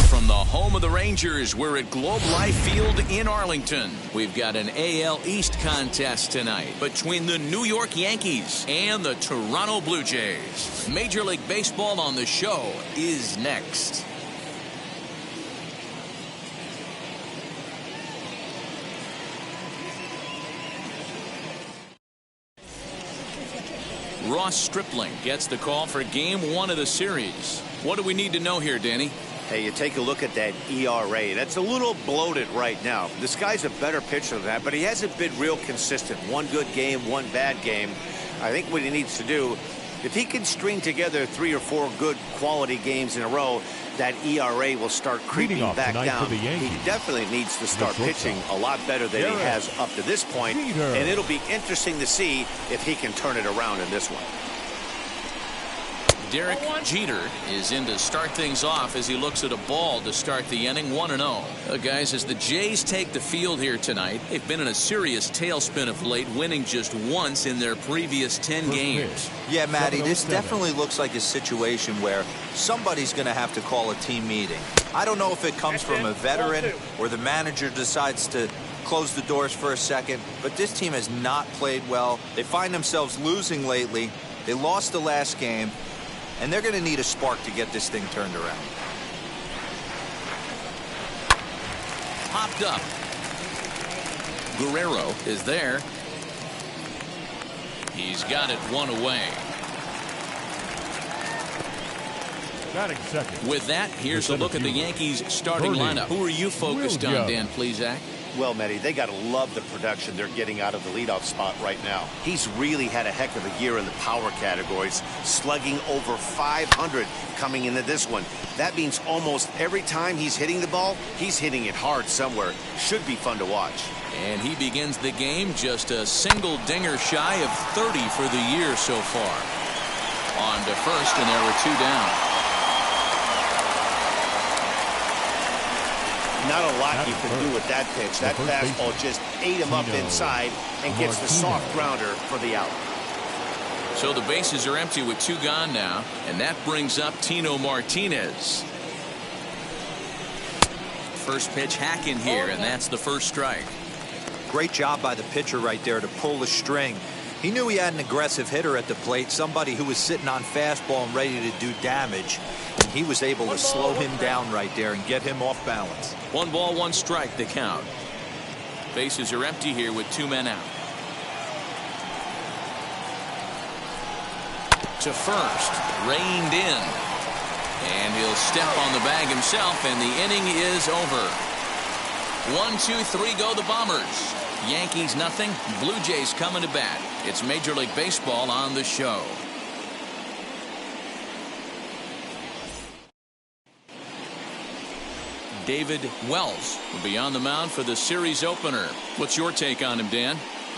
From the home of the Rangers, we're at Globe Life Field in Arlington. We've got an AL East contest tonight between the New York Yankees and the Toronto Blue Jays. Major League Baseball on the Show is next. Ross Stripling gets the call for Game 1 of the series. What do we need to know here, Danny? Hey, you take a look at that ERA. That's a little bloated right now. This guy's a better pitcher than that, but he hasn't been real consistent. One good game, one bad game. I think what he needs to do, if he can string together 3 or 4 good quality games in a row, that ERA will start creeping back down. He definitely needs to start pitching a lot better than he has up to this point, and it'll be interesting to see if he can turn it around in this one. Derek Jeter is in to start things off as he looks at a ball to start the inning. 1-0. Guys, as the Jays take the field here tonight, they've been in a serious tailspin of late, winning just once in their previous 10 games. Yeah, Matty, this definitely looks like a situation where somebody's going to have to call a team meeting. I don't know if it comes from a veteran or the manager decides to close the doors for a second, but this team has not played well. They find themselves losing lately. They lost the last game. And they're going to need a spark to get this thing turned around. Popped up. Guerrero is there. He's got it one away. Batting second. With that, here's a look at the Yankees starting lineup. Who are you focused on, Dan Plesac? Well, Matty, they got to love the production they're getting out of the leadoff spot right now. He's really had a heck of a year in the power categories, slugging over 500 coming into this one. That means almost every time he's hitting the ball, he's hitting it hard somewhere. Should be fun to watch. And he begins the game just a single dinger shy of 30 for the year so far. On to first, and there were 2 down. Not a lot you can do with that pitch. That fastball just ate him up inside and gets the soft grounder for the out. So the bases are empty with 2 gone now, and that brings up Tino Martinez. First pitch hack in here, and that's the first strike. Great job by the pitcher right there to pull the string. He knew he had an aggressive hitter at the plate, somebody who was sitting on fastball and ready to do damage. And he was able to slow him down right there and get him off balance. 1 ball, 1 strike, the count. Bases are empty here with 2 men out. To first, reined in. And he'll step on the bag himself, and the inning is over. 1, 2, 3 go the Bombers. Yankees nothing. Blue Jays coming to bat. It's Major League Baseball on the Show. David Wells will be on the mound for the series opener. What's your take on him, Dan?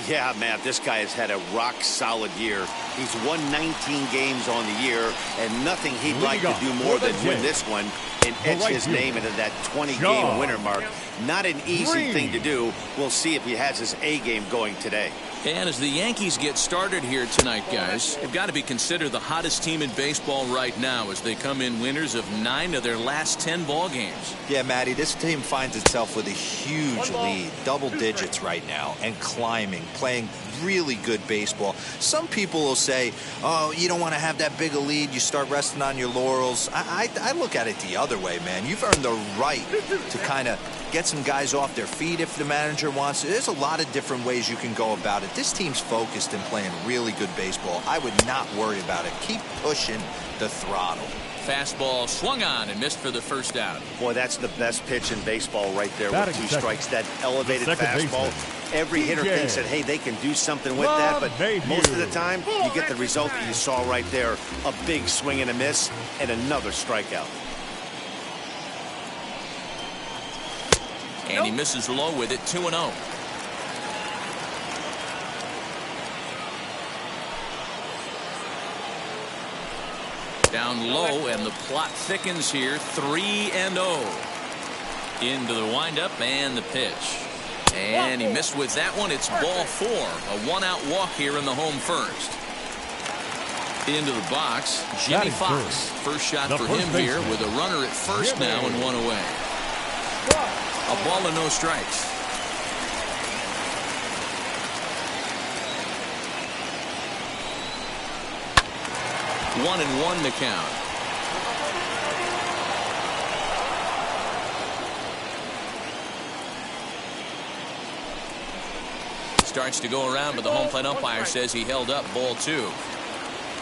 Yeah, Matt, this guy has had a rock-solid year. He's won 19 games on the year, and nothing he'd like to do more than win this one and etch his name into that 20-game winner mark. Not an easy thing to do. We'll see if he has his A game going today. And as the Yankees get started here tonight, guys, they've got to be considered the hottest team in baseball right now as they come in winners of 9 of their last 10 ball games. Yeah, Matty, this team finds itself with a huge lead, double digits right now, and climbing, playing really good baseball. Some people will say, oh, you don't want to have that big a lead, you start resting on your laurels. I look at it the other way, man. You've earned the right to kind of get some guys off their feet if the manager wants to. There's a lot of different ways you can go about it. This team's focused and playing really good baseball. I would not worry about it. Keep pushing the throttle. Fastball swung on and missed for the first out. Boy, that's the best pitch in baseball right there with 2 strikes. That elevated fastball. Every hitter thinks that, hey, they can do something with that, but most of the time, you get the result that you saw right there. A big swing and a miss and another strikeout. And he misses low with it, 2-0. Down low, and the plot thickens here, 3-0. Into the windup and the pitch. And he missed with that one. It's ball 4. A one-out walk here in the home first. Into the box, Jimmy Fox. First shot for him here with a runner at first now and one away. A ball and no strikes. One and one to count. Starts to go around, but the home plate umpire says he held up, ball 2.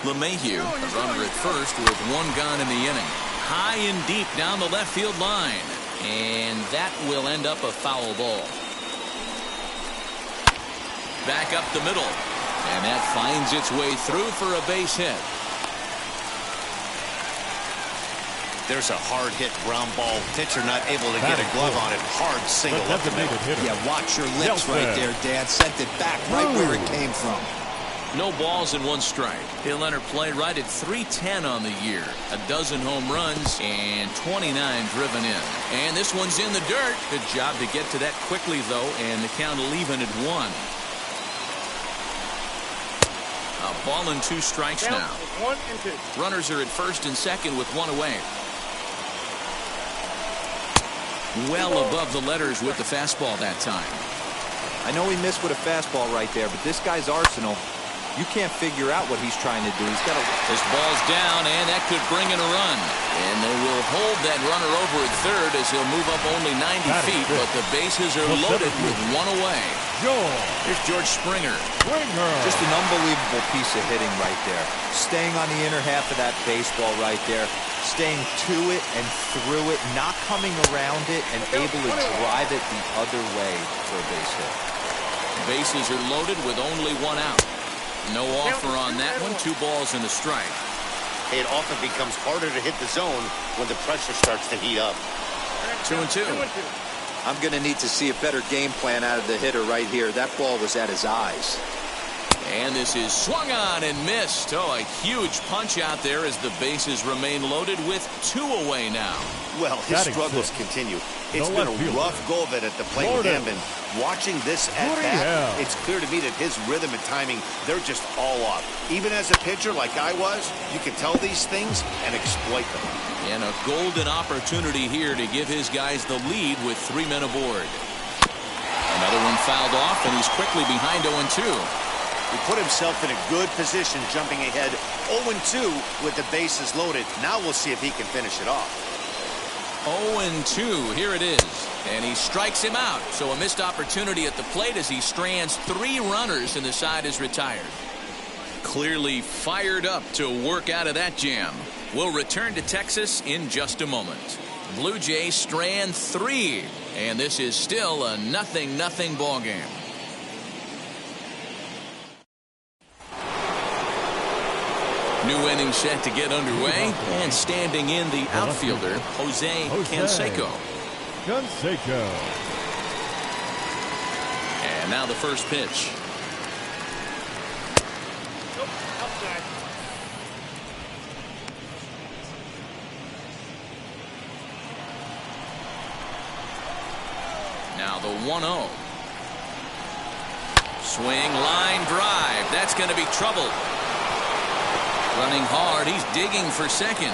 LeMahieu, a runner at first with one gone in the inning. High and deep down the left field line. And that will end up a foul ball. Back up the middle. And that finds its way through for a base hit. There's a hard hit ground ball. Pitcher not able to get a glove on it. Hard single up the middle. Yeah, watch your lips right there, Dad. Sent it back right where it came from. No balls and 1 strike. He'll enter play right at .310 on the year. A dozen home runs and 29 driven in. And this one's in the dirt. Good job to get to that quickly, though, and the count will even at 1. A ball and 2 strikes now. 1 and 2. Runners are at first and second with 1 away. Well above the letters with the fastball that time. I know he missed with a fastball right there, but this guy's arsenal, you can't figure out what he's trying to do. He's got to. This ball's down, and that could bring in a run. And they will hold that runner over at third as he'll move up only 90 feet, but the bases are loaded with 1 away. Here's George Springer. Just an unbelievable piece of hitting right there. Staying on the inner half of that baseball right there. Staying to it and through it, not coming around it, and able to drive it the other way for a base hit. Bases are loaded with only 1 out. No offer on that one. 2 balls and a strike. It often becomes harder to hit the zone when the pressure starts to heat up. 2-2. I'm going to need to see a better game plan out of the hitter right here. That ball was at his eyes. And this is swung on and missed. Oh, a huge punch out there as the bases remain loaded with 2 away now. Well, his struggles continue. It's been a rough go of it at the plate with him, and watching this at bat, it's clear to me that his rhythm and timing, they're just all off. Even as a pitcher like I was, you can tell these things and exploit them. And a golden opportunity here to give his guys the lead with 3 men aboard. Another one fouled off, and he's quickly behind 0-2. He put himself in a good position, jumping ahead 0-2 with the bases loaded. Now we'll see if he can finish it off. 0-2, here it is. And he strikes him out. So a missed opportunity at the plate as he strands 3 runners and the side is retired. Clearly fired up to work out of that jam. We'll return to Texas in just a moment. Blue Jays strand 3. And this is still a 0-0 ball game. New inning set to get underway, and standing in the outfielder, Jose Canseco. And now the first pitch. Now the 1-0. Swing, line drive. That's going to be trouble. Running hard, he's digging for second.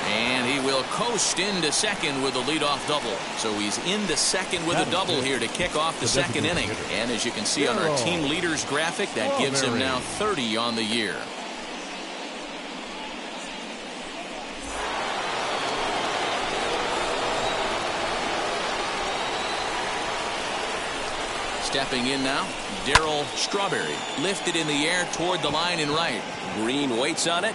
And he will coast into second with a leadoff double. So he's into second with a double here to kick off the second inning. And as you can see on our team leaders graphic, that gives him now 30 on the year. Stepping in now, Darryl Strawberry. Lifted in the air toward the line and right. Green waits on it.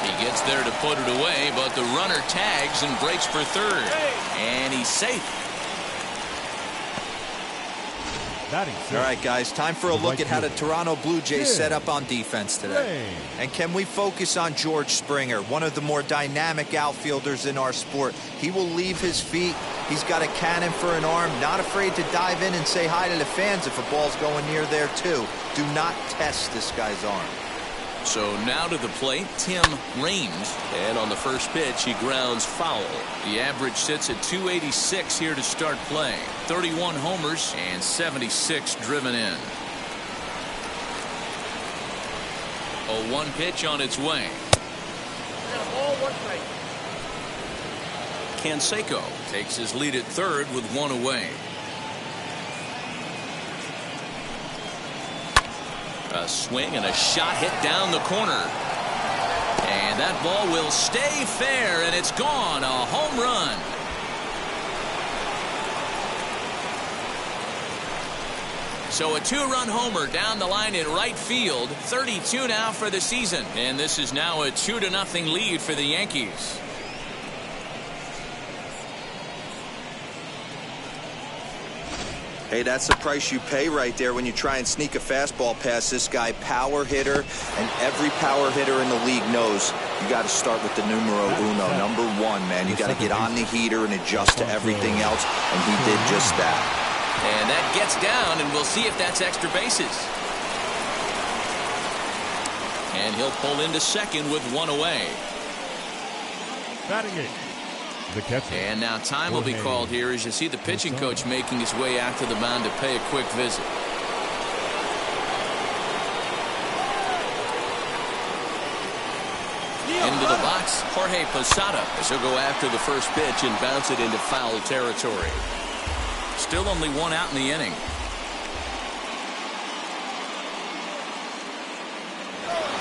He gets there to put it away, but the runner tags and breaks for third. And he's safe. All right, guys, time for a look at how the Toronto Blue Jays set up on defense today. And can we focus on George Springer, one of the more dynamic outfielders in our sport? He will leave his feet. He's got a cannon for an arm, not afraid to dive in and say hi to the fans if a ball's going near there, too. Do not test this guy's arm. So now to the plate, Tim Raines. And on the first pitch, he grounds foul. The average sits at 286 here to start play. 31 homers and 76 driven in. 0-1 pitch on its way. Canseco takes his lead at third with one away. A swing and a shot hit down the corner. And that ball will stay fair, and it's gone. A home run. So a two-run homer down the line in right field. 32 now for the season. And this is now a 2-0 lead for the Yankees. Hey, that's the price you pay right there when you try and sneak a fastball past this guy. Power hitter, and every power hitter in the league knows you got to start with the numero uno, number one, man. You got to get on the heater and adjust to everything else, and he did just that. And that gets down, and we'll see if that's extra bases. And he'll pull into second with one away. Batting it. The catcher. And now time will be called here as you see the pitching coach making his way out to the mound to pay a quick visit. Into the box, Jorge Posada, as he'll go after the first pitch and bounce it into foul territory. Still only one out in the inning.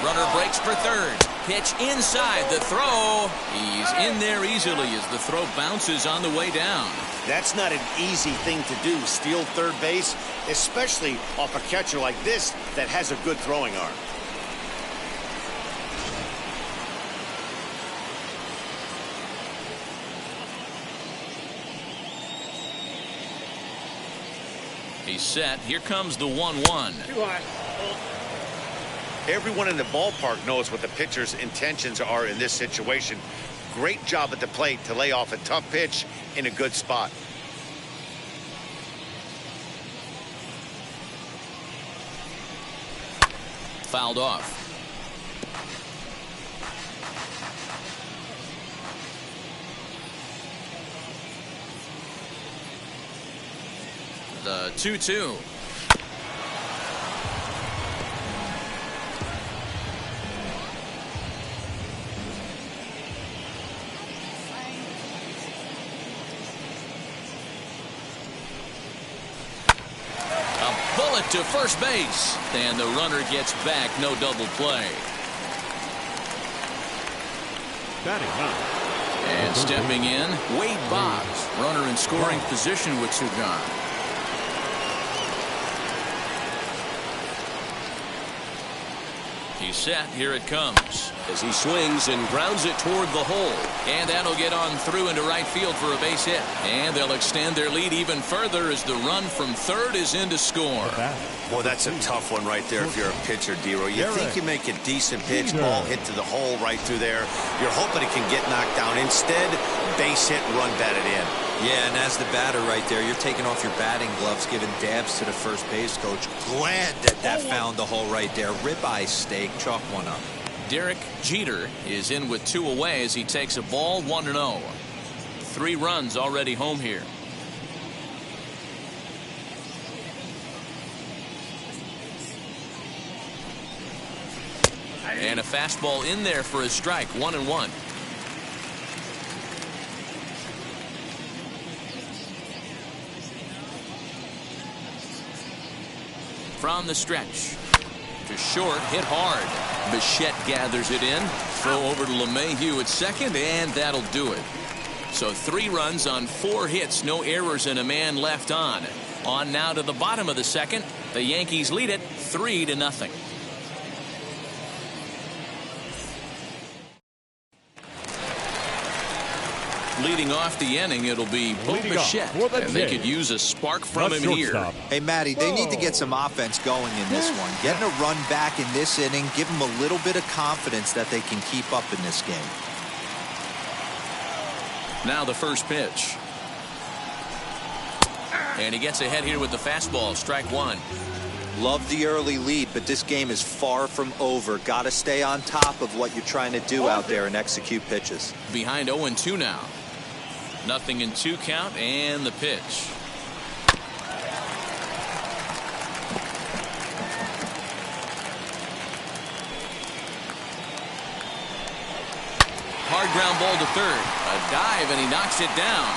Runner breaks for third. Pitch inside the throw. He's in there easily as the throw bounces on the way down. That's not an easy thing to do, steal third base, especially off a catcher like this that has a good throwing arm. He's set. Here comes the 1-1. Everyone in the ballpark knows what the pitcher's intentions are in this situation. Great job at the plate to lay off a tough pitch in a good spot. Fouled off. The 2-2. To first base, and the runner gets back. No double play. And stepping in, Wade Boggs, runner in scoring position with two gone. He's set. Here it comes as he swings and grounds it toward the hole. And that'll get on through into right field for a base hit. And they'll extend their lead even further as the run from third is in to score. Boy, that's a tough one right there if you're a pitcher, Dero. You think you make a decent pitch, ball hit to the hole right through there. You're hoping it can get knocked down. Instead, base hit, run batted in. Yeah, and as the batter right there, you're taking off your batting gloves, giving dabs to the first base coach. Glad that found the hole right there. Ribeye steak, chalk one up. Derek Jeter is in with two away as he takes a ball 1-0. 3 runs already home here. And a fastball in there for a strike. 1-1. From the stretch to short, hit hard. Bichette gathers it in. Throw over to LeMahieu at second, and that'll do it. So 3 runs on 4 hits, no errors, and a man left on. On now to the bottom of the second. The Yankees lead it 3-0. Leading off the inning, it'll be Bichette, and they could use a spark from him here. Hey, Matty, they need to get some offense going in this one. Getting a run back in this inning, give them a little bit of confidence that they can keep up in this game. Now the first pitch. And he gets ahead here with the fastball. Strike one. Love the early lead, but this game is far from over. Got to stay on top of what you're trying to do out there and execute pitches. Behind 0-2 now. Nothing in 2 count, and the pitch. Hard ground ball to third. A dive, and he knocks it down.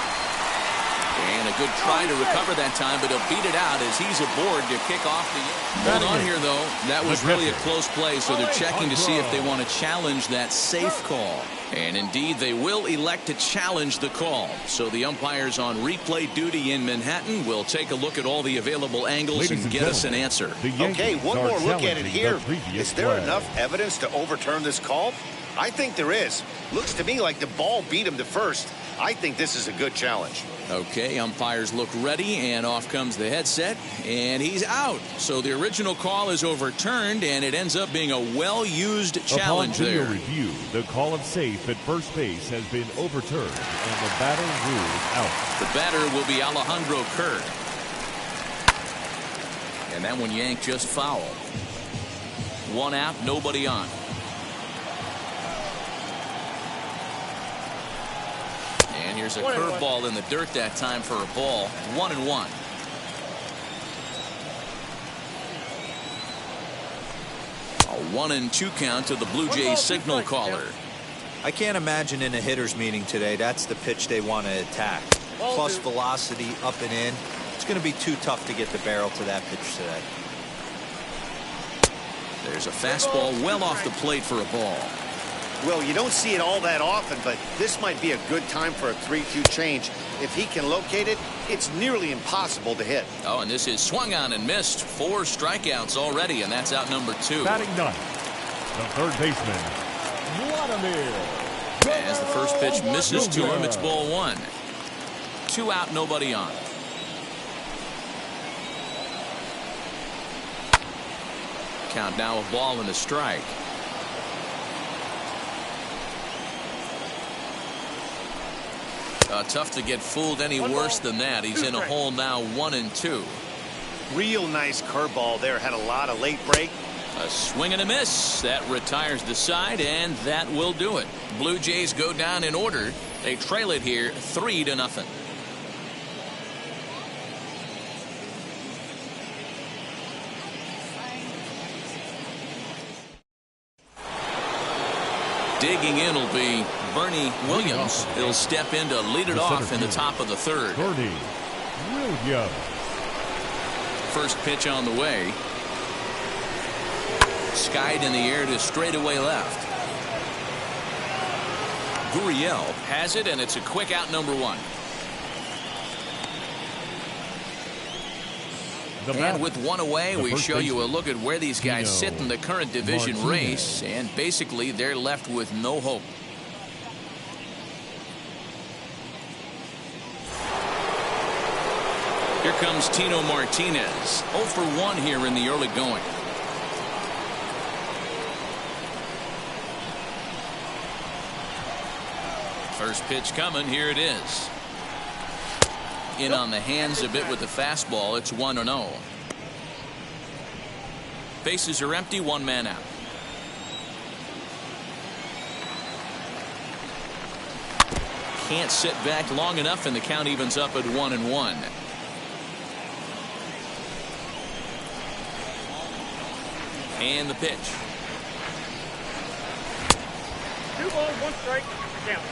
And a good try to recover that time, but he'll beat it out as he's aboard to kick off the inning. Hold on here, though. That was really a close play, so they're checking to see if they want to challenge that safe call. And indeed, they will elect to challenge the call. So the umpires on replay duty in Manhattan will take a look at all the available angles and get us an answer. Okay, one more look at it here. Is there enough evidence to overturn this call? I think there is. Looks to me like the ball beat him to first. I think this is a good challenge. Okay, umpires look ready, and off comes the headset, and he's out. So the original call is overturned, and it ends up being a well-used challenge there. Upon video review, the call of safe at first base has been overturned, and the batter ruled out. The batter will be Alejandro Kerr. And that one yanked just foul. 1 out, nobody on. And here's a curveball in the dirt that time for a ball. 1-1. A 1-2 count to the Blue Jays signal caller. I can't imagine in a hitter's meeting today that's the pitch they want to attack. Plus velocity up and in. It's going to be too tough to get the barrel to that pitch today. There's a fastball well off the plate for a ball. Well, you don't see it all that often, but this might be a good time for a 3-2 change. If he can locate it, it's nearly impossible to hit. Oh, and this is swung on and missed. 4 strikeouts already, and that's out number 2. Batting ninth, the third baseman, Vladimir. As the first pitch misses to him, it's ball 1. 2 out, nobody on. Count now, a ball and a strike. Tough to get fooled any worse than that. He's in a hole now, 1-2. Real nice curveball there. Had a lot of late break. A swing and a miss. That retires the side, and that will do it. Blue Jays go down in order. They trail it here 3-0. Digging in will be Bernie Williams. He'll step in to lead it off in the top of the third. Bernie Williams. First pitch on the way. Skied in the air to straightaway left. Gurriel has it, and it's a quick out, number 1. And with 1 away, we show you a look at where these guys sit in the current division race, and basically they're left with no hope. Here comes Tino Martinez. 0 for 1 here in the early going. First pitch coming. Here it is. In on the hands a bit with the fastball. It's 1-0. Bases are empty. 1 man out. Can't sit back long enough, and the count evens up at 1-1. And the pitch. 2 balls, 1 strike. Count.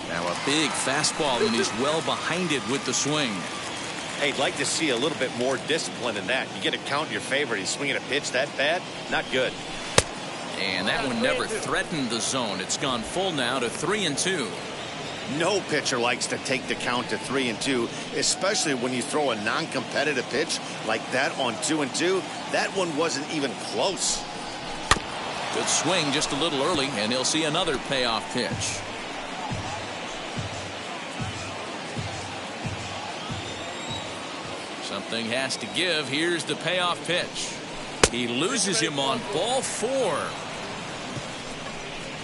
Now a big fastball, and he's well behind it with the swing. Hey, I'd like to see a little bit more discipline in that. You get a count in your favor. He's swinging a pitch that bad. Not good. And that one never threatened the zone. It's gone full now to 3-2. No pitcher likes to take the count to 3-2, especially when you throw a non-competitive pitch like that on 2-2. That one wasn't even close. Good swing just a little early, and he'll see another payoff pitch. Something has to give. Here's the payoff pitch. He loses him on ball 4.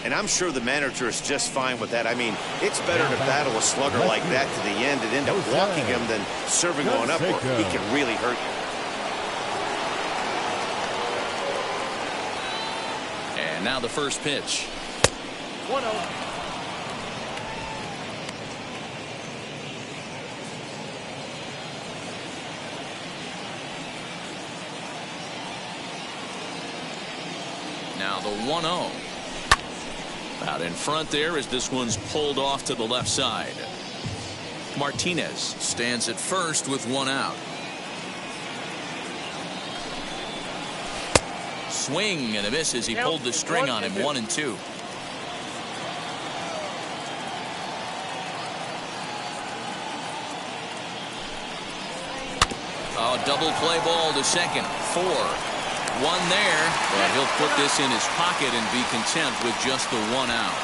And I'm sure the manager is just fine with that. I mean, it's better to battle a slugger like that to the end and end up walking him than serving on up, or he can really hurt you. And now the first pitch. 1-0. Now the 1-0. Out in front there as this one's pulled off to the left side. Martinez stands at first with 1 out. Swing and a miss as he pulled the string on him. 1-2. Oh, double play ball to second. 4. 1 there, but he'll put this in his pocket and be content with just the 1 out.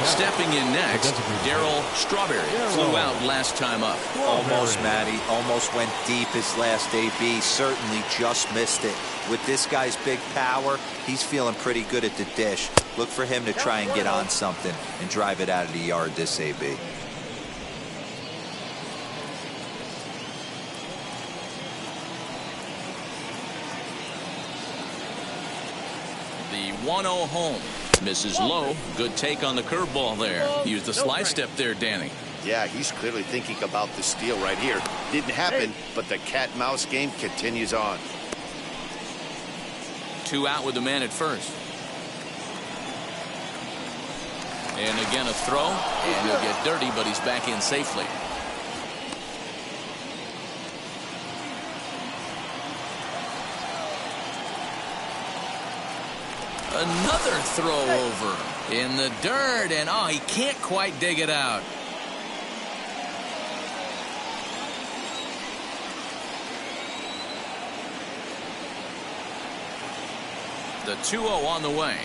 Stepping in next, Darryl Strawberry flew out last time up. Almost, Matty. Almost went deep his last AB. Certainly just missed it. With this guy's big power, he's feeling pretty good at the dish. Look for him to try and get on something and drive it out of the yard this AB. The 1-0 home. Misses low. Good take on the curveball there. Use the slide step there, Danny. Yeah, he's clearly thinking about the steal right here. Didn't happen, but the cat-mouse game continues on. 2 out with the man at first. And again a throw, and he'll get dirty, but he's back in safely. Another throw over in the dirt, and oh, he can't quite dig it out. The 2-0 on the way.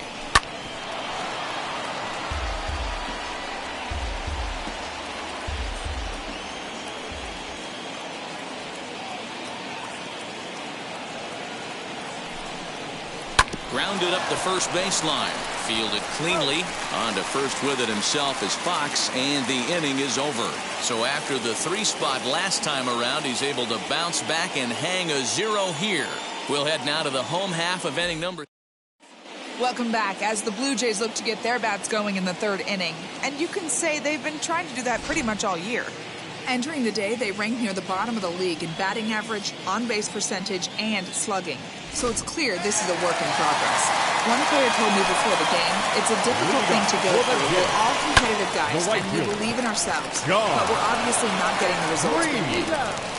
Grounded up the first baseline. Fielded cleanly. On to first with it himself is Fox, and the inning is over. So after the 3 spot last time around, he's able to bounce back and hang a 0 here. We'll head now to the home half of inning number. Welcome back as the Blue Jays look to get their bats going in the 3rd inning. And you can say they've been trying to do that pretty much all year. Entering the day, they rank near the bottom of the league in batting average, on-base percentage, and slugging. So it's clear this is a work in progress. One player told me before the game, it's a difficult thing to go through. We're all competitive guys, and we believe in ourselves. But we're obviously not getting the results we need.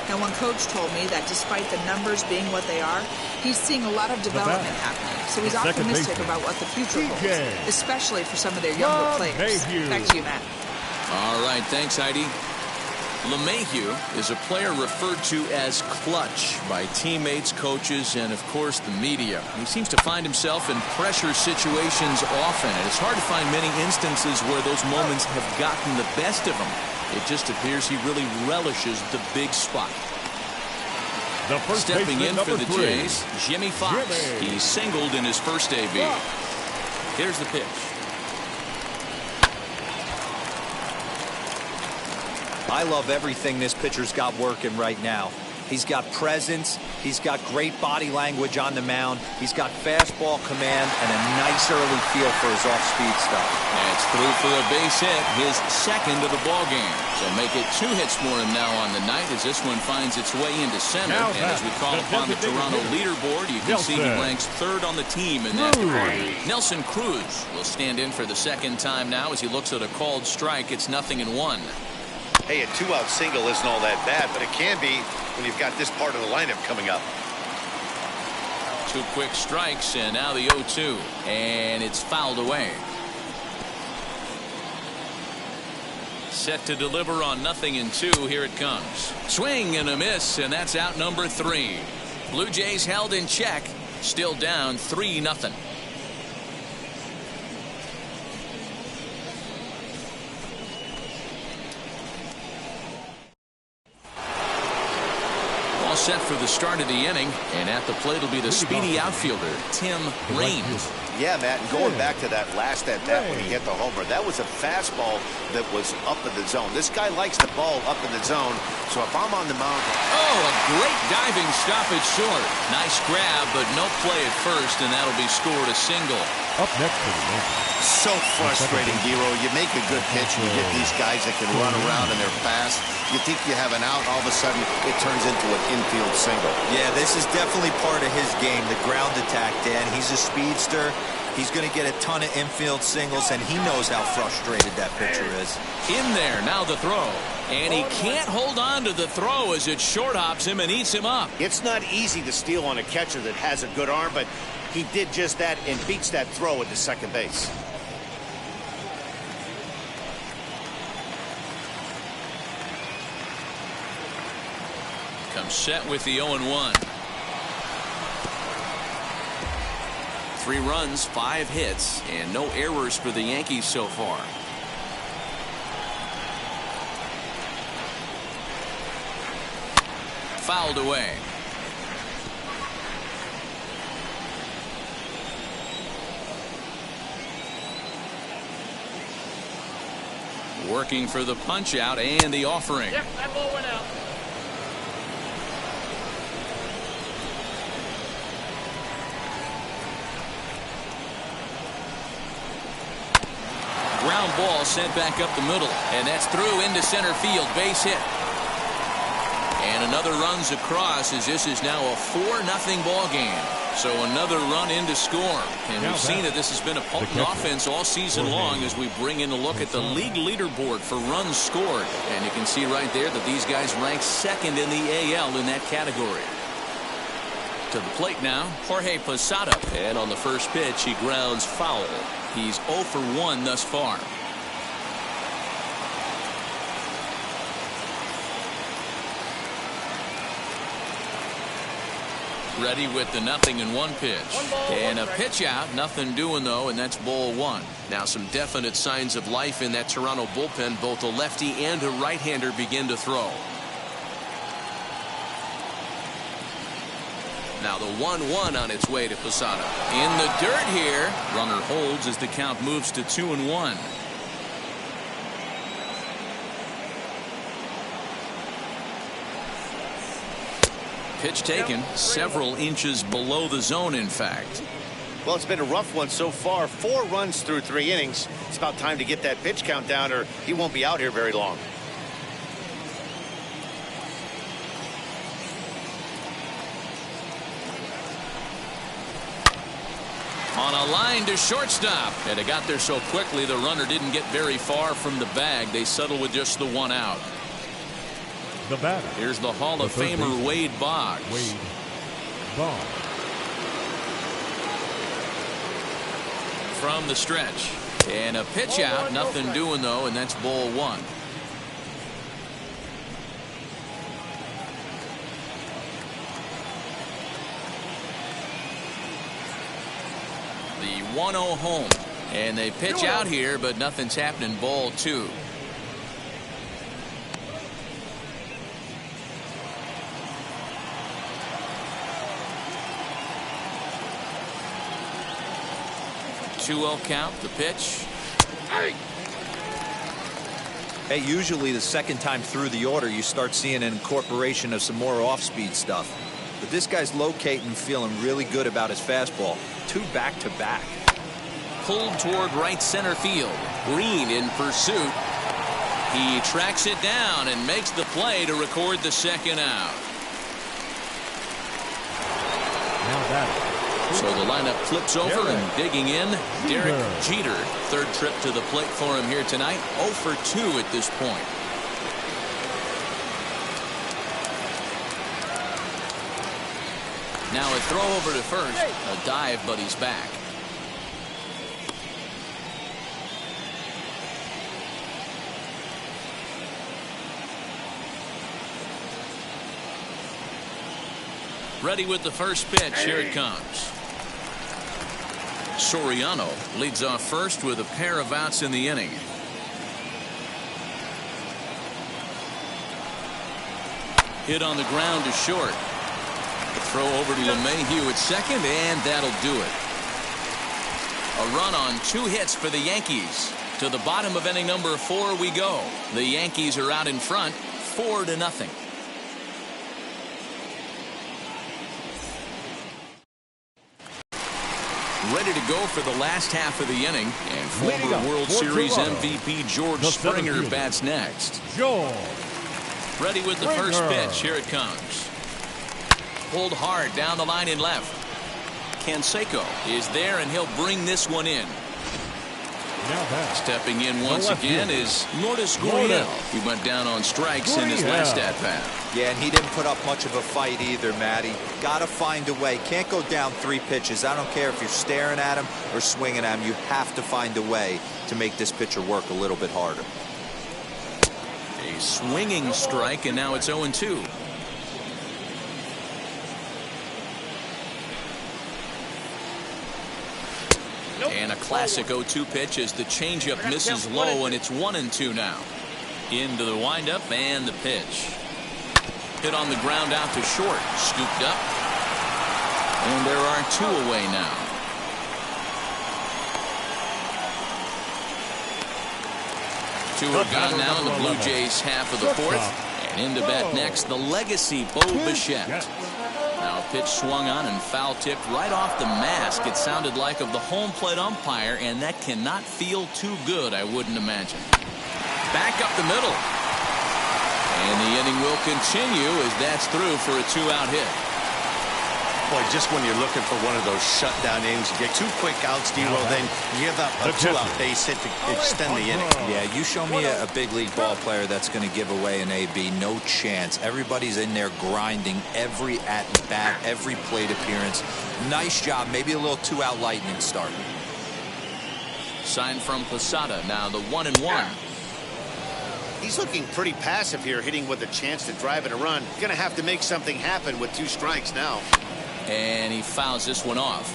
Now, one coach told me that despite the numbers being what they are, he's seeing a lot of development happening. So he's optimistic about what the future holds, especially for some of their younger players. Back to you, Matt. All right, thanks, Heidi. LeMahieu is a player referred to as clutch by teammates, coaches, and of course the media. He seems to find himself in pressure situations often, and it's hard to find many instances where those moments have gotten the best of him. It just appears he really relishes the big spot. Stepping in for the Jays, Jimmy Fox. He singled in his first AB. Here's the pitch. I love everything this pitcher's got working right now. He's got presence. He's got great body language on the mound. He's got fastball command and a nice early feel for his off-speed stuff. That's through for a base hit, his 2nd of the ball game. So make it 2 hits for him now on the night as this one finds its way into center. And as we call upon the Toronto leaderboard, you can see he ranks 3rd on the team in that department. Nelson Cruz will stand in for the 2nd time now as he looks at a called strike. It's 0-1. Hey, a 2-out single isn't all that bad, but it can be when you've got this part of the lineup coming up. 2 quick strikes, and now the 0-2, and it's fouled away. Set to deliver on 0-2. Here it comes. Swing and a miss, and that's out number 3. Blue Jays held in check. Still down 3-0. All set for the start of the inning, and at the plate will be the speedy outfielder, Tim Raines. Yeah, Matt, and going back to that last at-bat when he hit the homer, that was a fastball that was up in the zone. This guy likes the ball up in the zone, so if I'm on the mound... Oh, a great diving stop at short. Nice grab, but no play at first, and that'll be scored a single. Up next for the Yankees. So frustrating, Giro. You make a good pitch, and you get these guys that can run around in their fast. You think you have an out, all of a sudden it turns into an infield single. Yeah, this is definitely part of his game, the ground attack, Dan. He's a speedster. He's going to get a ton of infield singles, and he knows how frustrated that pitcher is. In there, now the throw. And he can't hold on to the throw as it short hops him and eats him up. It's not easy to steal on a catcher that has a good arm, but he did just that and beats that throw at the second base. Comes set with the 0-1. 3 runs, 5 hits, and no errors for the Yankees so far. Fouled away. Working for the punch out and the offering. Yep, that ball went out. Ground ball sent back up the middle, and that's through into center field. Base hit. And another runs across as this is now a 4-0 ball game. So another run in to score. And we've seen that this has been a potent offense all season long as we bring in a look at the league leaderboard for runs scored. And you can see right there that these guys rank second in the AL in that category. To the plate now, Jorge Posada. And on the first pitch, he grounds foul. He's 0 for 1 thus far. Ready with the 0-1 pitch. And a pitch out. Nothing doing, though, and that's ball 1. Now some definite signs of life in that Toronto bullpen. Both a lefty and a right-hander begin to throw. Now the 1-1 on its way to Posada. In the dirt here. Runner holds as the count moves to 2-1. Pitch taken several inches below the zone, in fact. Well, it's been a rough one so far. 4 runs through 3 innings. It's about time to get that pitch count down or he won't be out here very long. On a line to shortstop. And it got there so quickly the runner didn't get very far from the bag. They settle with just the 1 out. The batter. Here's the Hall of Famer Wade Boggs. Wade Boggs. From the stretch. And a pitch out. Nothing doing, though, and that's ball 1. The 1-0 home. And they pitch out here, but nothing's happening. Ball 2. Count, the pitch. Hey, usually the second time through the order you start seeing an incorporation of some more off-speed stuff. But this guy's locating, feeling really good about his fastball. 2 back-to-back. Pulled toward right center field. Green in pursuit. He tracks it down and makes the play to record the 2nd out. Now batter. So the lineup flips over and digging in. Derek Jeter, 3rd trip to the plate for him here tonight. 0 for 2 at this point. Now a throw over to first. A dive, but he's back. Ready with the first pitch. Here it comes. Soriano leads off first with a pair of outs in the inning. Hit on the ground to short. The throw over to LeMahieu at second, and that'll do it. A run on 2 hits for the Yankees. To the bottom of inning number 4 we go. The Yankees are out in front, 4-0. Ready to go for the last half of the inning, and former World Series MVP George Springer bats next. Ready with the first pitch. Here it comes. Pulled hard down the line in left. Canseco is there, and he'll bring this one in. Stepping in once again is Lourdes Gurriel. He went down on strikes in his last at-bat. Yeah, and he didn't put up much of a fight either, Matty. Got to find a way. Can't go down 3 pitches. I don't care if you're staring at him or swinging at him. You have to find a way to make this pitcher work a little bit harder. A swinging strike, and now it's 0-2. And a classic 0-2 pitch as the changeup misses low, and it's 1-2 now. Into the windup and the pitch. Hit on the ground out to short. Scooped up. And there are 2 away now. Two are gone now in the Blue Jays half of the 4th. And into bat next, the legacy Bo Bichette. Now a pitch swung on and foul tipped right off the mask. It sounded like of the home plate umpire, and that cannot feel too good, I wouldn't imagine. Back up the middle. And the inning will continue as that's through for a 2-out hit. Boy, just when you're looking for one of those shutdown innings, you get 2 quick outs, D-Roll, then you give up a 2-out base hit to extend the inning. Yeah, you show me a big league ball player that's going to give away an AB. No chance. Everybody's in there grinding every at-bat, every plate appearance. Nice job. Maybe a little 2-out lightning start. Sign from Posada. Now the 1-1. He's looking pretty passive here, hitting with a chance to drive in a run. Going to have to make something happen with 2 strikes now. And he fouls this one off.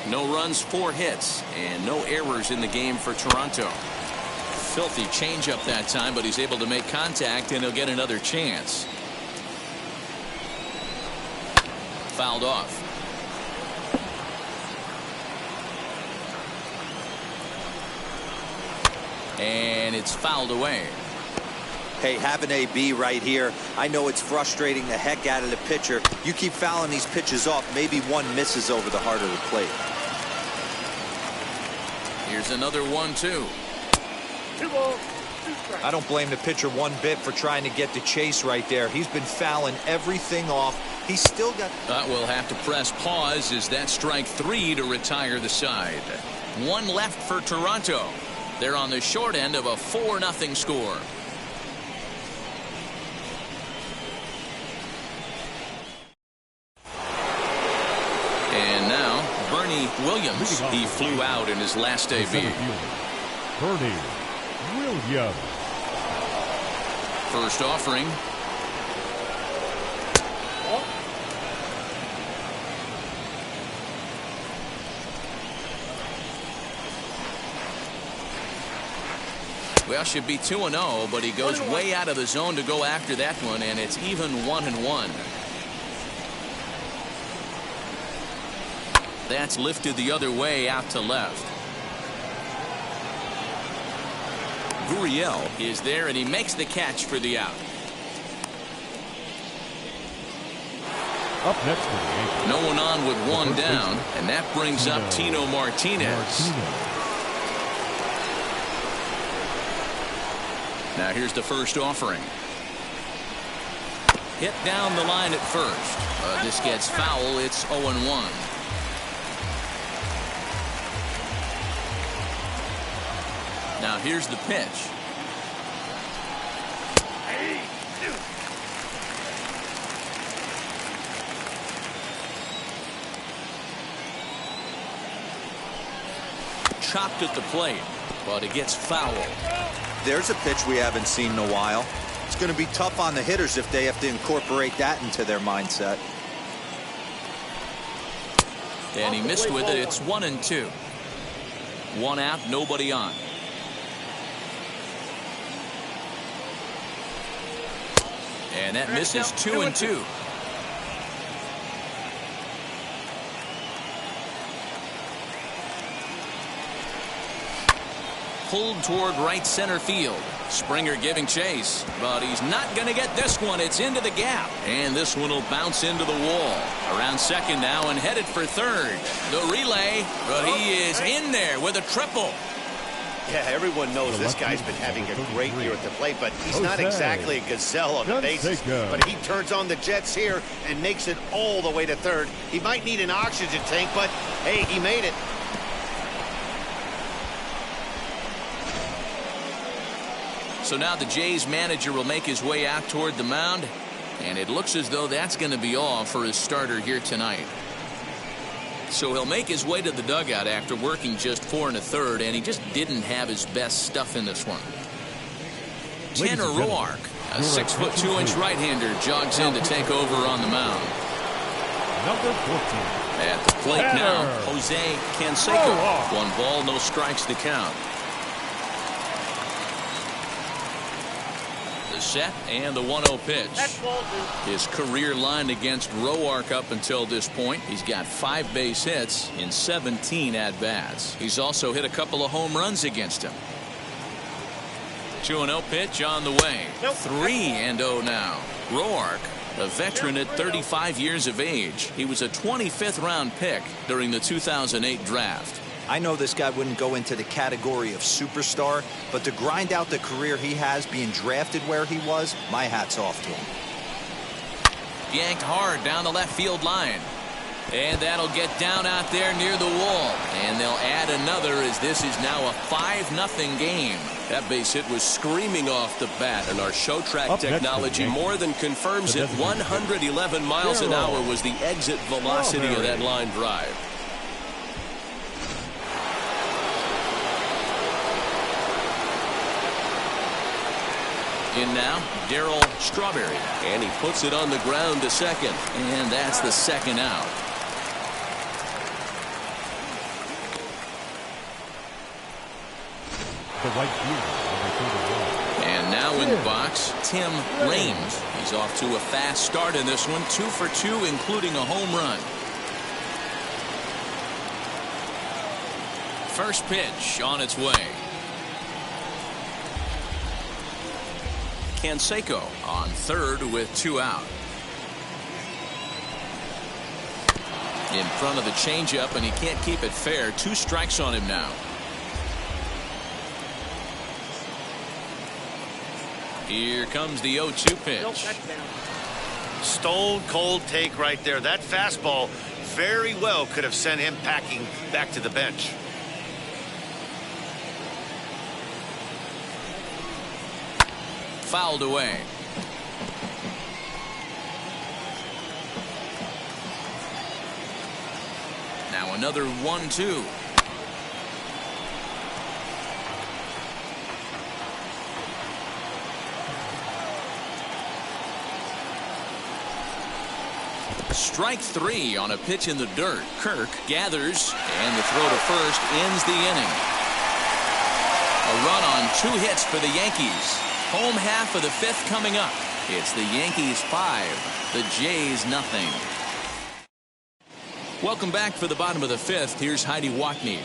No runs, 4 hits, and no errors in the game for Toronto. Filthy changeup that time, but he's able to make contact, and he'll get another chance. Fouled off. And it's fouled away. Hey, have an AB right here. I know it's frustrating the heck out of the pitcher. You keep fouling these pitches off, maybe one misses over the heart of the plate. Here's another 1-2. 2 balls, 2 strikes. I don't blame the pitcher one bit for trying to get the chase right there. He's been fouling everything off. He's still got... We'll have to press pause as that strike 3 to retire the side. 1 left for Toronto. They're on the short end of a 4-0 score. And now, Bernie Williams. He flew out in his last debut. Bernie Williams. First offering. Well, should be 2-0, but he goes way out of the zone to go after that one, and it's even 1-1. That's lifted the other way out to left. Gurriel is there, and he makes the catch for the out. Up next for the Yankees. No one on with 1 down, and that brings up Tino Martinez. Now here's the first offering. Hit down the line at first. This gets foul. It's 0-1. Now here's the pitch. Chopped at the plate, but it gets fouled. There's a pitch we haven't seen in a while. It's going to be tough on the hitters if they have to incorporate that into their mindset. And he missed with it. It's 1-2. 1 out, nobody on. And that misses 2-2. Pulled toward right center field. Springer giving chase, but he's not going to get this one. It's into the gap, and this one will bounce into the wall. Around second now and headed for third. The relay, but he is in there with a triple. Yeah, everyone knows this guy's been having a great year at the plate, but he's not exactly a gazelle on the bases. But he turns on the jets here and makes it all the way to third. He might need an oxygen tank, but hey, he made it. So now the Jays manager will make his way out toward the mound, and it looks as though that's going to be all for his starter here tonight. So he'll make his way to the dugout after working just 4 1/3, and he just didn't have his best stuff in this one. Tanner Roark, a 6'2" right-hander, jogs in to take over on the mound. Number 14. At the plate now, Jose Canseco. 1 ball, no strikes to count. Set and the 1-0 pitch. His career line against Roark up until this point. He's got 5 base hits in 17 at-bats. He's also hit a couple of home runs against him. 2-0 pitch on the way. 3-0 now. Roark, a veteran at 35 years of age. He was a 25th round pick during the 2008 draft. I know this guy wouldn't go into the category of superstar, but to grind out the career he has being drafted where he was, my hat's off to him. Yanked hard down the left field line. And that'll get down out there near the wall. And they'll add another as this is now a 5-0 game. That base hit was screaming off the bat, and our show track technology more than confirms it. 111 miles an hour was the exit velocity of that line drive. In now, Darryl Strawberry. And he puts it on the ground to second. And that's the second out. The right fielder. And now in the box, Tim Raines. He's off to a fast start in this one. 2 for 2, including a home run. First pitch on its way. Canseco on third with 2 out. In front of the changeup, and he can't keep it fair. 2 strikes on him now. Here comes the 0-2 pitch. Stone cold take right there. That fastball very well could have sent him packing back to the bench. Fouled away. Now another 1-2. Strike 3 on a pitch in the dirt. Kirk gathers, and the throw to first ends the inning. A run on 2 hits for the Yankees. Home half of the 5th coming up. It's the Yankees 5, the Jays 0. Welcome back for the bottom of the 5th. Here's Heidi Wackney.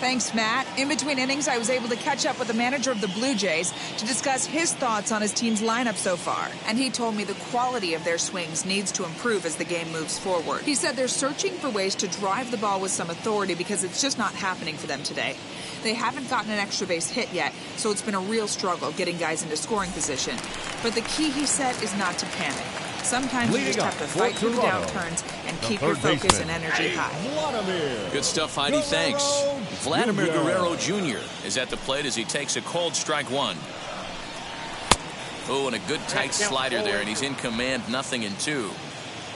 Thanks, Matt. In between innings, I was able to catch up with the manager of the Blue Jays to discuss his thoughts on his team's lineup so far. And he told me the quality of their swings needs to improve as the game moves forward. He said they're searching for ways to drive the ball with some authority because it's just not happening for them today. They haven't gotten an extra base hit yet, so it's been a real struggle getting guys into scoring position. But the key, he said, is not to panic. Sometimes you just have to fight through the downturns and keep your focus and energy high. Good stuff, Heidi. Thanks. Vladimir Guerrero Jr. is at the plate as he takes a cold strike 1. Oh, and a good tight slider there, and he's in command, 0-2.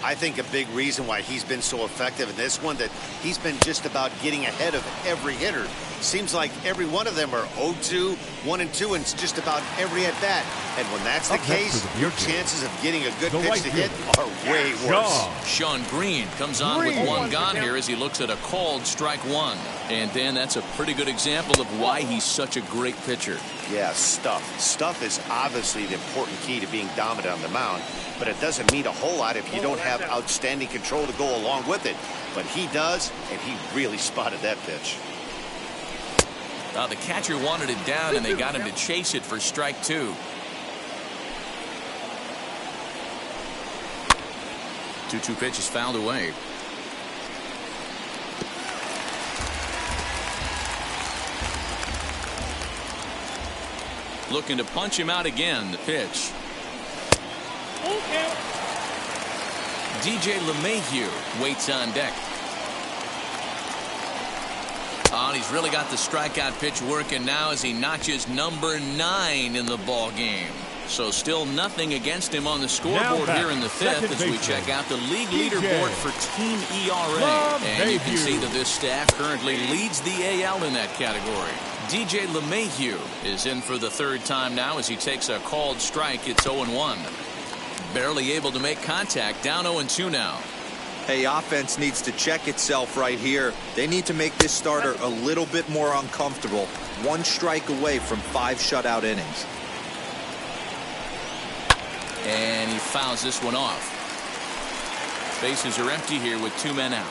I think a big reason why he's been so effective in this one, that he's been just about getting ahead of every hitter. Seems like every one of them are 0-2, 1-2, and it's just about every at-bat. And when that's the case, your chances of getting a good pitch to hit are way worse. Sean Green comes on with one gone here as he looks at a called strike one. And Dan, that's a pretty good example of why he's such a great pitcher. Yeah, stuff. Stuff is obviously the important key to being dominant on the mound, but it doesn't mean a whole lot if you don't have outstanding control to go along with it. But he does, and he really spotted that pitch. The catcher wanted it down, and they got him to chase it for strike two. 2-2 pitch is fouled away. Looking to punch him out again. The pitch. DJ LeMahieu waits on deck. Oh, he's really got the strikeout pitch working now as he notches number 9 in the ball game. So still nothing against him on the scoreboard here in the fifth as we check out the league leaderboard for team ERA. And you can see that this staff currently leads the AL in that category. DJ LeMahieu is in for the third time now as he takes a called strike. It's 0-1. Barely able to make contact. Down 0-2 now. Hey, offense needs to check itself right here. They need to make this starter a little bit more uncomfortable. 1 strike away from 5 shutout innings. And he fouls this one off. Bases are empty here with 2 men out.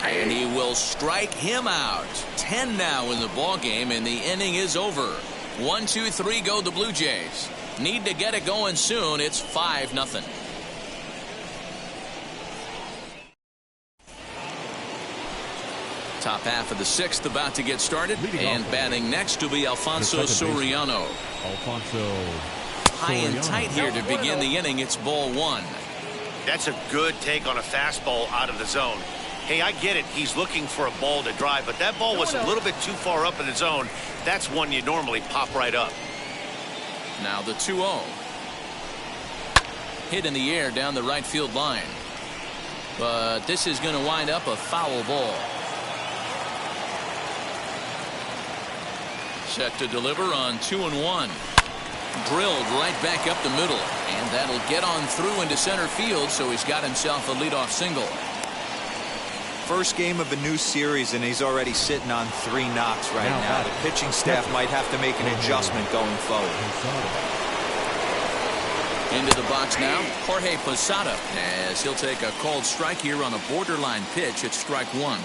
And he will strike him out. 10 now in the ball game, and the inning is over. 1, 2, 3 go the Blue Jays. Need to get it going soon. It's 5-0. Top half of the 6th about to get started, and batting next will be Alfonso Soriano. High and tight here to begin the inning. It's ball 1. That's a good take on a fastball out of the zone. Hey, I get it. He's looking for a ball to drive, but that ball was a little bit too far up in the zone. That's one you normally pop right up. Now the 2-0. Hit in the air down the right field line. But this is going to wind up a foul ball. Set to deliver on 2-1. Drilled right back up the middle. And that'll get on through into center field, so he's got himself a leadoff single. First game of a new series, and he's already sitting on 3 knocks right now. The pitching staff might have to make an adjustment going forward. Into the box now, Jorge Posada, as he'll take a called strike here on a borderline pitch at strike 1.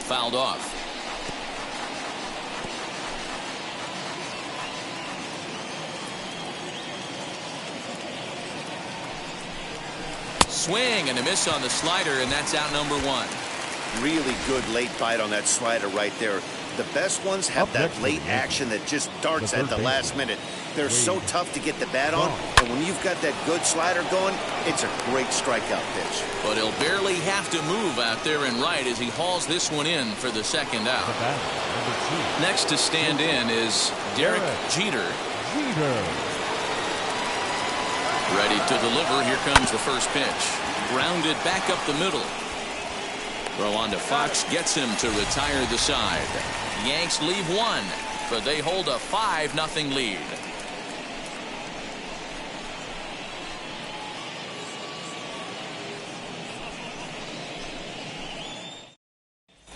Fouled off. Swing and a miss on the slider, and that's out number 1. Really good late bite on that slider right there. The best ones have that late action that just darts at the last minute. They're so tough to get the bat on, and when you've got that good slider going, it's a great strikeout pitch. But he'll barely have to move out there in right as he hauls this one in for the second out. Next to stand in is Derek Jeter. Ready to deliver. Here comes the first pitch. Grounded back up the middle. Throw on to Fox. Gets him to retire the side. Yanks leave 1, but they hold a 5-0 lead.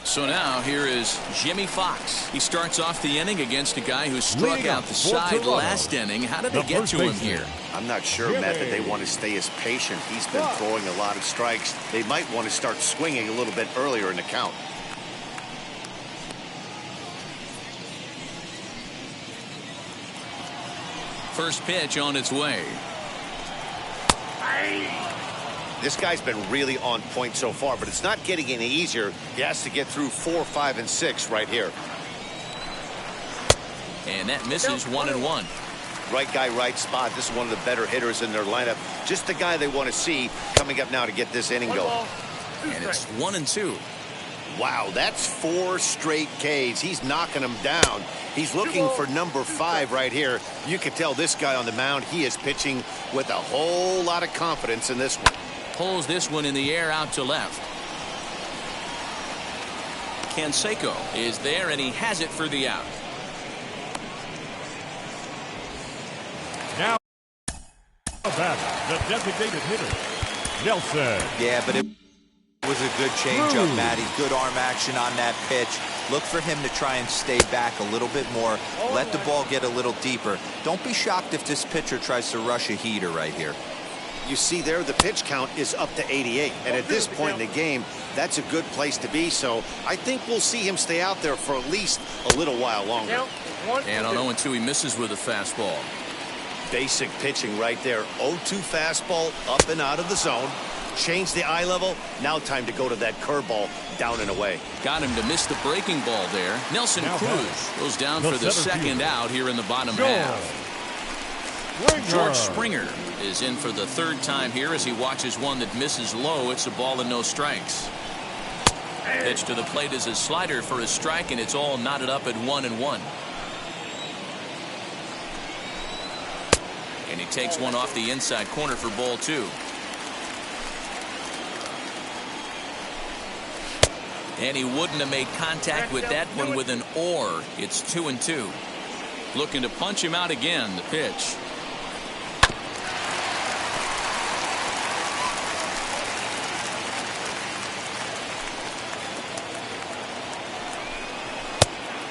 So now here is Jimmy Fox. He starts off the inning against a guy who struck out the side last inning. How did they get to him here? I'm not sure, Matt, that they want to stay as patient. He's been throwing a lot of strikes. They might want to start swinging a little bit earlier in the count. First pitch on its way. This guy's been really on point so far, but it's not getting any easier. He has to get through 4, 5, and 6 right here. And that misses 1-1. Right guy, right spot. This is one of the better hitters in their lineup. Just the guy they want to see coming up now to get this inning going. And it's 1-2. Wow, that's 4 straight Ks. He's knocking them down. He's looking for number 5 right here. You can tell this guy on the mound, he is pitching with a whole lot of confidence in this one. Pulls this one in the air out to left. Canseco is there, and he has it for the out. The designated hitter, Nelson. Yeah, but it was a good changeup, Matty. Good arm action on that pitch. Look for him to try and stay back a little bit more. Let the ball get a little deeper. Don't be shocked if this pitcher tries to rush a heater right here. You see there, the pitch count is up to 88. And at this point in the game, that's a good place to be. So I think we'll see him stay out there for at least a little while longer. And on 0-2, he misses with a fastball. Basic pitching right there. 0-2 fastball up and out of the zone. Change the eye level. Now time to go to that curveball down and away. Got him to miss the breaking ball there. Nelson Cruz goes down for the second out here in the bottom half. George Springer is in for the third time here as he watches one that misses low. It's a ball and no strikes. Pitch to the plate is a slider for a strike, and it's all knotted up at 1-1. And he takes one off the inside corner for ball 2. And he wouldn't have made contact with that one with an or. It's 2-2. Looking to punch him out again. The pitch.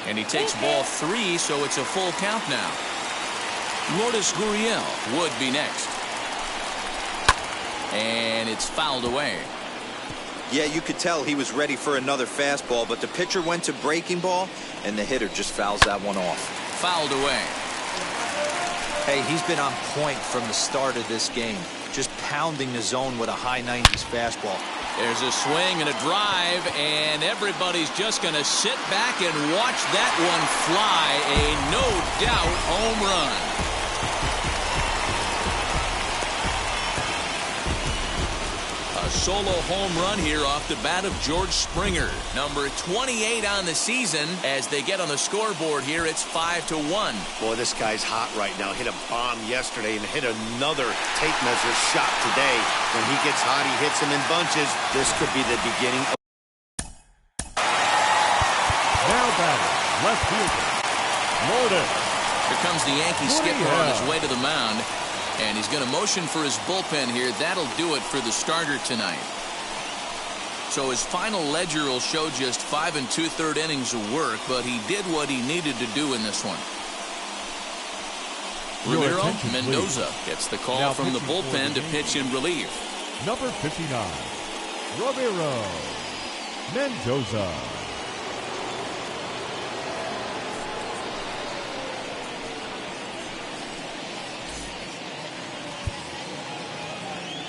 And he takes ball 3, so it's a full count now. Lourdes Gurriel would be next. And it's fouled away. Yeah, you could tell he was ready for another fastball, but the pitcher went to breaking ball, and the hitter just fouls that one off. Fouled away. Hey, he's been on point from the start of this game, just pounding the zone with a high 90s fastball. There's a swing and a drive, and everybody's just going to sit back and watch that one fly. A no-doubt home run. A solo home run here off the bat of George Springer, number 28 on the season. As they get on the scoreboard here, it's 5-1. Boy, this guy's hot right now. Hit a bomb yesterday and hit another tape measure shot today. When he gets hot, he hits them in bunches. This could be the beginning of... Now batting, left fielder, Lourdes. Here comes the Yankee skipper on his way to the mound. And he's going to motion for his bullpen here. That'll do it for the starter tonight. So his final ledger will show just 5 2/3 innings of work, but he did what he needed to do in this one. Ramiro Mendoza gets the call now from the bullpen to pitch in relief. Number 59, Ramiro Mendoza.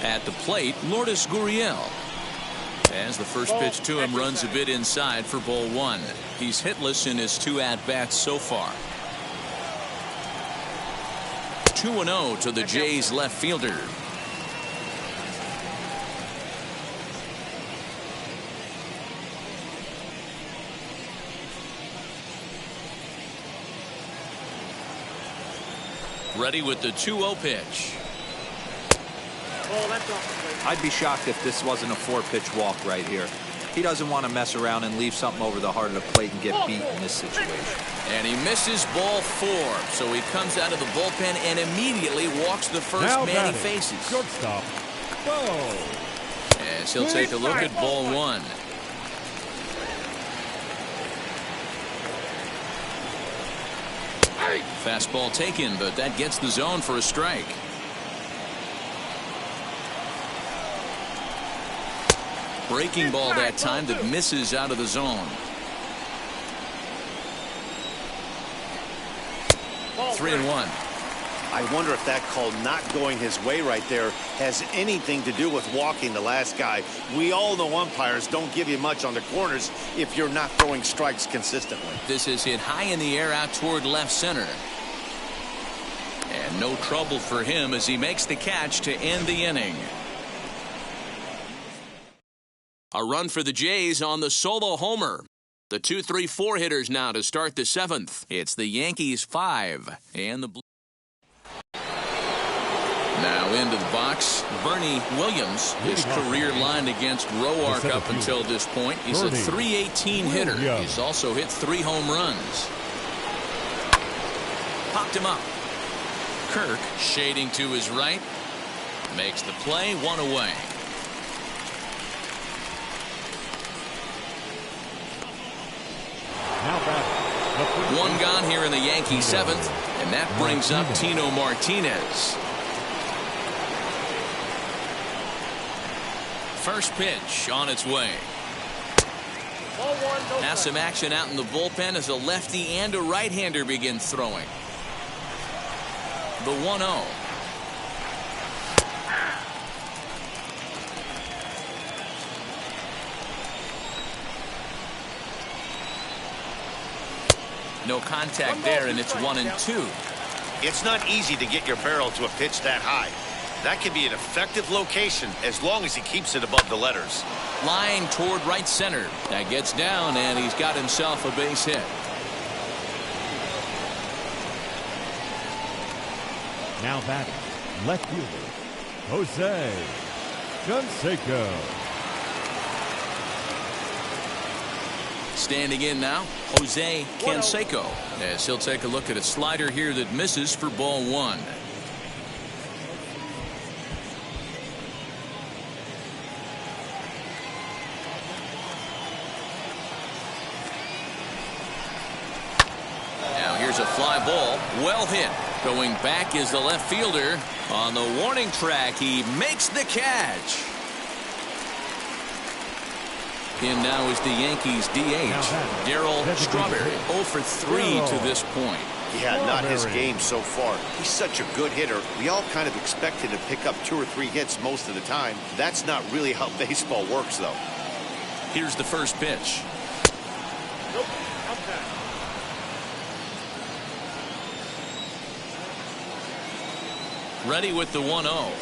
At the plate, Lourdes Gurriel. As the first pitch to him runs a bit inside for ball 1. He's hitless in his 2 at-bats so far. 2-0 to the Jays left fielder. Ready with the 2-0 pitch. I'd be shocked if this wasn't a 4-pitch walk right here. He doesn't want to mess around and leave something over the heart of the plate and get beat in this situation. And he misses ball 4, so he comes out of the bullpen and immediately walks the first now man batting, he faces. Shortstop, Bo. As he'll take a look at ball 1. Fastball taken, but that gets the zone for a strike. Breaking ball that time that misses out of the zone. 3-1. I wonder if that call not going his way right there has anything to do with walking the last guy. We all know umpires don't give you much on the corners if you're not throwing strikes consistently. This is hit high in the air out toward left center. And no trouble for him as he makes the catch to end the inning. A run for the Jays on the solo homer. The 2-3-4 hitters now to start the 7th. It's the Yankees 5 and the Blue. Now into the box, Bernie Williams. His career line against Roark up until this point. He's a .318 hitter. He's also hit 3 home runs. Popped him up. Kirk shading to his right. Makes the play, 1 away. One gone here in the Yankee 7th, and that brings up Tino Martinez. First pitch on its way. Now some action out in the bullpen as a lefty and a right-hander begin throwing. The 1-0. No contact there, and it's 1-2. It's not easy to get your barrel to a pitch that high. That can be an effective location as long as he keeps it above the letters. Line toward right center. That gets down, and he's got himself a base hit. Now batting, left fielder, Jose Canseco. Standing in now, Jose Canseco, as he'll take a look at a slider here that misses for ball 1. Now here's a fly ball, well hit. Going back is the left fielder. On the warning track, he makes the catch. In now is the Yankees DH, Darryl Strawberry, 0 for 3 to this point. Yeah, not his game so far. He's such a good hitter. We all kind of expect him to pick up 2 or 3 hits most of the time. That's not really how baseball works, though. Here's the first pitch. Nope, I'm back. Ready with the 1-0.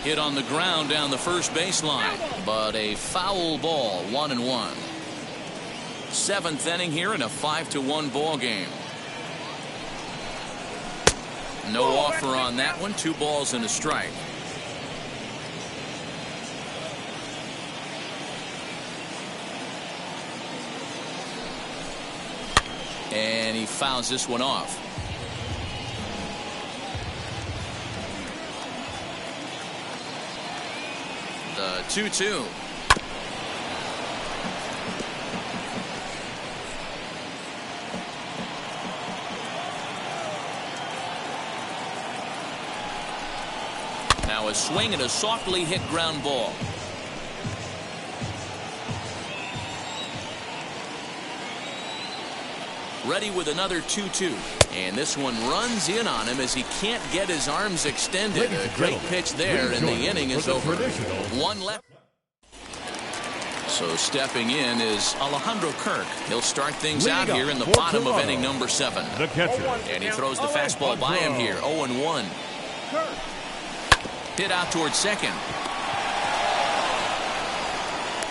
Hit on the ground down the first baseline, but a foul ball, 1-1. 7th inning here in a 5-1 ball game. No offer on that one. 2 balls and a strike. And he fouls this one off. The 2-2. Now a swing and a softly hit ground ball. Ready with another 2-2. And this one runs in on him as he can't get his arms extended. A great pitch there, and the inning is over. 1 left. So stepping in is Alejandro Kirk. He'll start things out here in the bottom of inning number 7. The catcher. And he throws the fastball by him here. 0-1. Hit out towards second.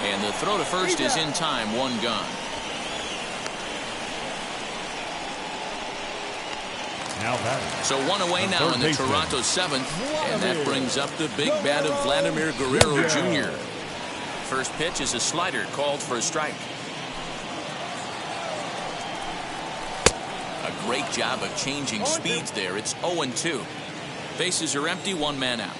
And the throw to first is in time. 1 gone. So 1 away now in the Toronto 7th, and that brings up the big bat of Vladimir Guerrero Jr. First pitch is a slider called for a strike. A great job of changing speeds there. It's 0-2. Bases are empty, 1 man out.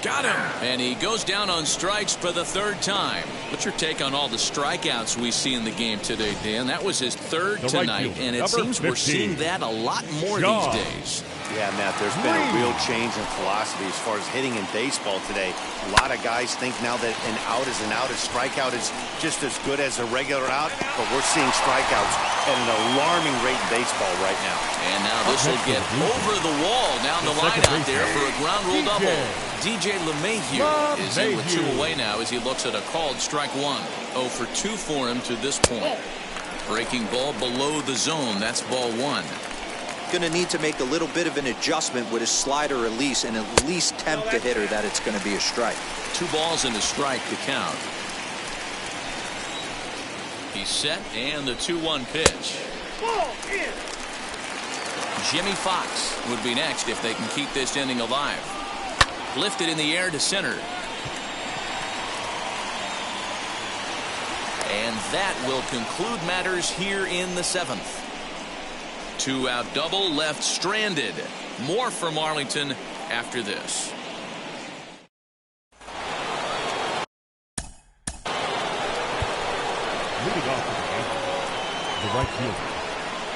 Got him! And he goes down on strikes for the 3rd time. What's your take on all the strikeouts we see in the game today, Dan? That was his 3rd tonight, and it seems we're seeing that a lot more these days. Yeah, Matt, there's been a real change in philosophy as far as hitting in baseball today. A lot of guys think now that an out is an out, a strikeout is just as good as a regular out, but we're seeing strikeouts at an alarming rate in baseball right now. And now this will get over the wall down the line out there for a ground rule double. DJ LeMahieu is in with 2 away now as he looks at a called strike 1. 0 for 2 for him to this point. Breaking ball below the zone. That's ball 1. Going to need to make a little bit of an adjustment with his slider release and at least tempt the hitter that it's going to be a strike. 2 balls and a strike to count. He's set, and the 2-1 pitch. Jimmy Fox would be next if they can keep this inning alive. Lifted in the air to center. And that will conclude matters here in the 7th. 2-out double left stranded. More from Arlington after this. Leading off the right fielder,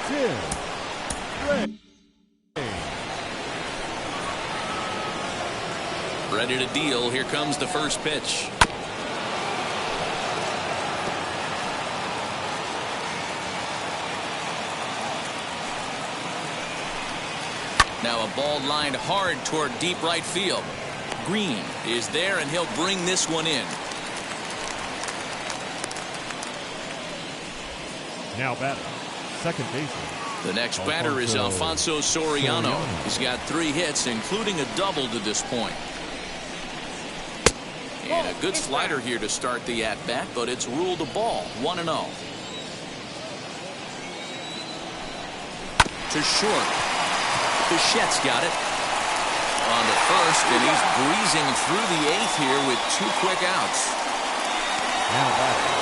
Tim Ray. Ready to deal. Here comes the first pitch. Now a ball lined hard toward deep right field. Green is there, and he'll bring this one in. Now batter, second baseman. The next batter is Alfonso Soriano. He's got 3 hits, including a double to this point. And a good slider here to start the at-bat, but it's ruled a ball, 1-0. To short. Bichette's got it. On to first, and he's breezing through the 8th here with 2 quick outs. Now batter.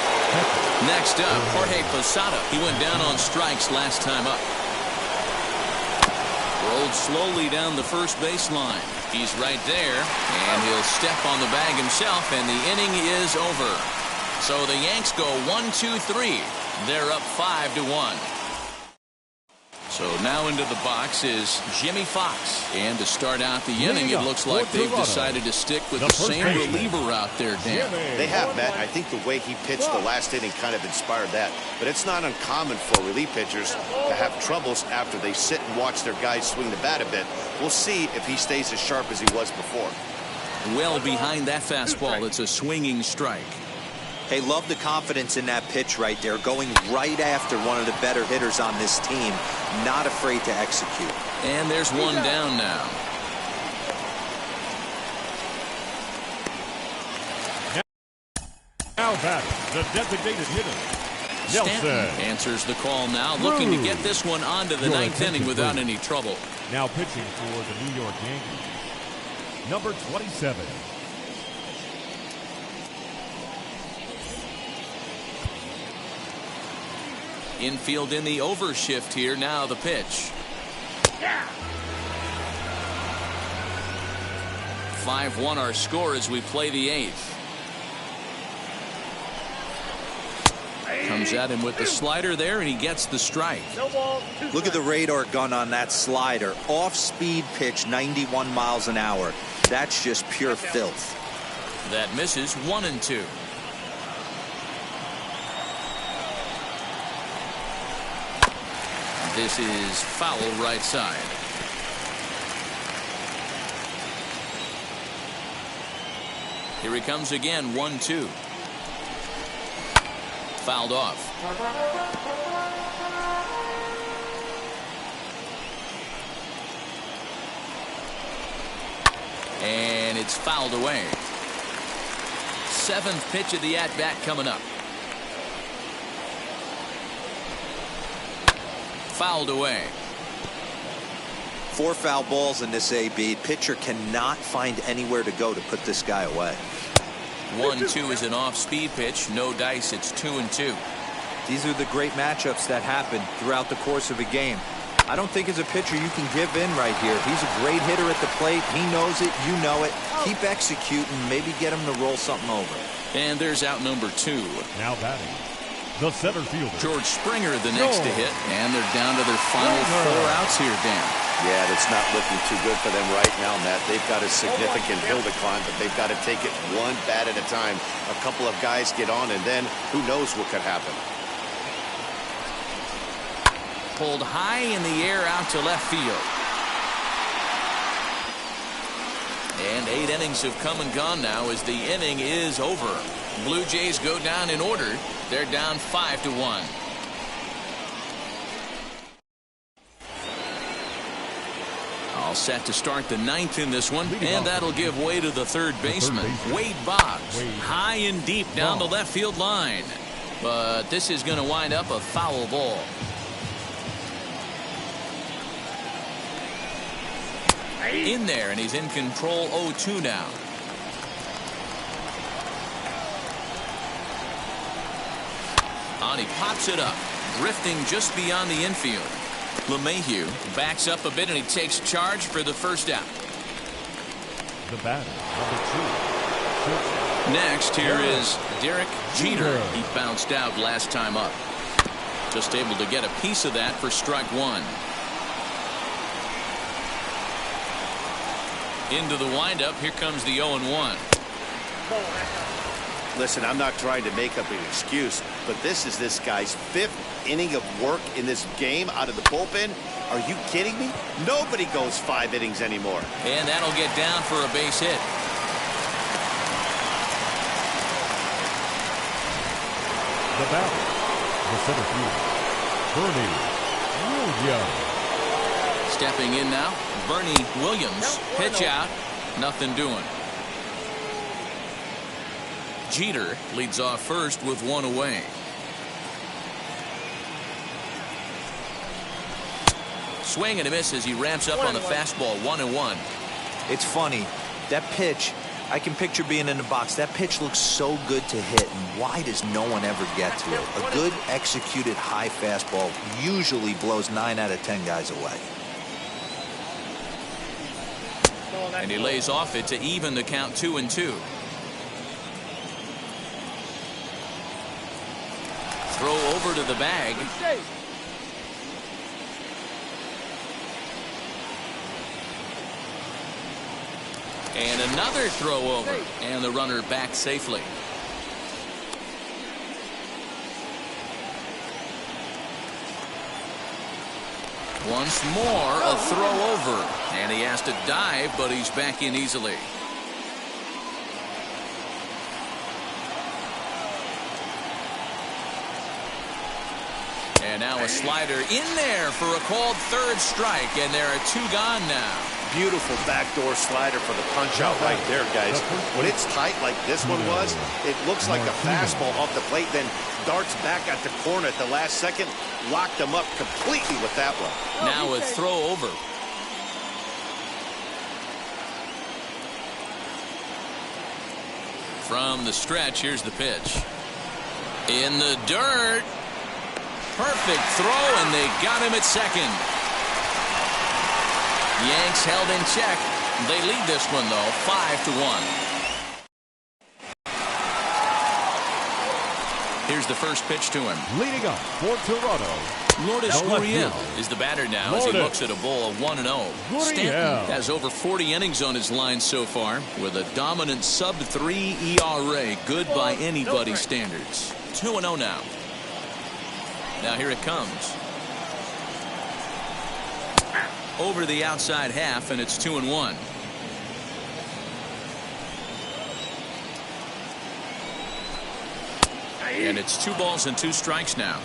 Next up, Jorge Posada. He went down on strikes last time up. Rolled slowly down the first baseline. He's right there, and he'll step on the bag himself, and the inning is over. So the Yanks go 1-2-3. They're up 5-1. So now into the box is Jimmy Fox. And to start out the inning, it looks like they've decided to stick with the same reliever out there, Dan. They have, Matt. I think the way he pitched the last inning kind of inspired that. But it's not uncommon for relief pitchers to have troubles after they sit and watch their guys swing the bat a bit. We'll see if he stays as sharp as he was before. Well behind that fastball, it's a swinging strike. Hey, love the confidence in that pitch right there, going right after one of the better hitters on this team, not afraid to execute. And there's one down now. Now batter, the designated hitter, Stanton Nelson answers the call now, looking to get this one onto the 9th inning without any trouble. Now pitching for the New York Yankees, number 27. Infield in the overshift here. Now the pitch. 5-1 our score as we play the 8th. Comes at him with the slider there, and he gets the strike. Look at the radar gun on that slider. Off-speed pitch, 91 miles an hour. That's just pure filth. That misses. 1-2. This is foul right side. Here he comes again. 1-2. Fouled off. And it's fouled away. 7th pitch of the at-bat coming up. Fouled away. 4 foul balls in this AB. Pitcher cannot find anywhere to go to put this guy away. 1-2 is an off-speed pitch. No dice. It's 2-2. These are the great matchups that happen throughout the course of a game. I don't think as a pitcher you can give in right here. He's a great hitter at the plate. He knows it. You know it. Keep executing. Maybe get him to roll something over. And there's out number 2. Now batting, the center fielder, George Springer, the next to hit. And they're down to their final 4 outs here, Dan. Yeah, it's not looking too good for them right now, Matt. They've got a significant hill to climb, but they've got to take it one bat at a time. A couple of guys get on, and then who knows what could happen. Pulled high in the air out to left field. And 8 innings have come and gone now as the inning is over. Blue Jays go down in order. They're down 5-1. All set to start the 9th in this one, and that'll give way to the third baseman, Wade Boggs, high and deep down the left field line. But this is going to wind up a foul ball. In there, and he's in control. 0-2 now. And he pops it up, drifting just beyond the infield. LeMahieu backs up a bit, and he takes charge for the first out. the batter, number 2. Next, here is Derek Jeter. He bounced out last time up. Just able to get a piece of that for strike 1. Into the windup. Here comes the 0-1. Listen, I'm not trying to make up an excuse, but this is this guy's 5th inning of work in this game out of the bullpen. Are you kidding me? Nobody goes 5 innings anymore. And that'll get down for a base hit. The batter, the center fielder, Bernie Williams. Stepping in now, Bernie Williams. Pitch out. Nothing doing. Jeter leads off first with 1 away. Swing and a miss as he ramps up on the fastball. 1-1. It's funny. That pitch, I can picture being in the box. That pitch looks so good to hit, and why does no one ever get to it? A good executed high fastball usually blows 9 out of 10 guys away. And he lays off it to even the count 2-2. Throw over to the bag. And another throw over. And the runner back safely. Once more, a throw over. And he has to dive, but he's back in easily. And now a slider in there for a called 3rd strike, and there are 2 gone now. Beautiful backdoor slider for the punch out right there, guys. When it's tight like this one was, it looks like a fastball off the plate, then darts back at the corner at the last second. Locked him up completely with that one. Now a throw over. From the stretch, here's the pitch. In the dirt. Perfect throw, and they got him at second. Yanks held in check. They lead this one, though, 5-1. Here's the first pitch to him. Leading up for Toronto, Lourdes Gurriel is the batter now as he looks at a ball of 1-0. Stanton has over 40 innings on his line so far with a dominant sub-3 ERA. Good by anybody's standards. 2-0 now. Now here it comes. Over the outside half, and it's 2-1. And it's 2 balls and 2 strikes now.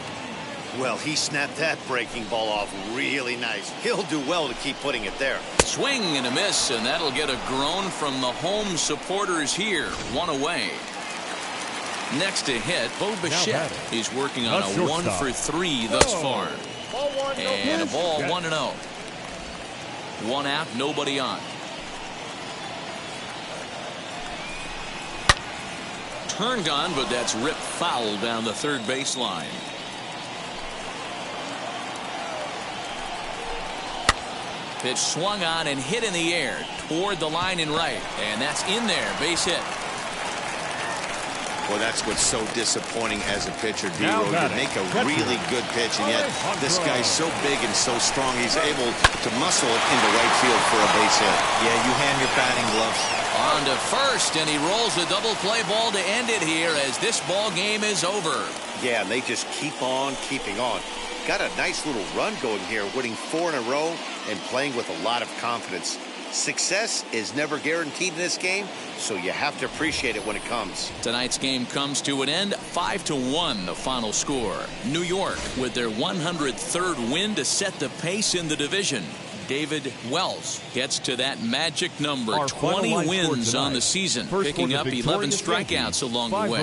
Well, he snapped that breaking ball off really nice. He'll do well to keep putting it there. Swing and a miss, and that'll get a groan from the home supporters here. 1 away. Next to hit, Bo Bichette. He's working on a 1 for 3 thus far. And a ball 1-0. 1 out, nobody on. Turned on, but that's ripped foul down the 3rd baseline. Pitch swung on and hit in the air toward the line and right. And that's in there, base hit. Well, that's what's so disappointing as a pitcher, D-Row. You make a really good pitch, and yet this guy's so big and so strong, he's able to muscle it into right field for a base hit. Yeah, you hand your batting gloves. On to first, and he rolls a double play ball to end it here as this ball game is over. Yeah, and they just keep on keeping on. Got a nice little run going here, winning 4 in a row and playing with a lot of confidence. Success is never guaranteed in this game, so you have to appreciate it when it comes. Tonight's game comes to an end, 5-1 the final score. New York with their 103rd win to set the pace in the division. David Wells gets to that magic number, 20 wins on the season, picking up 11 strikeouts along the way.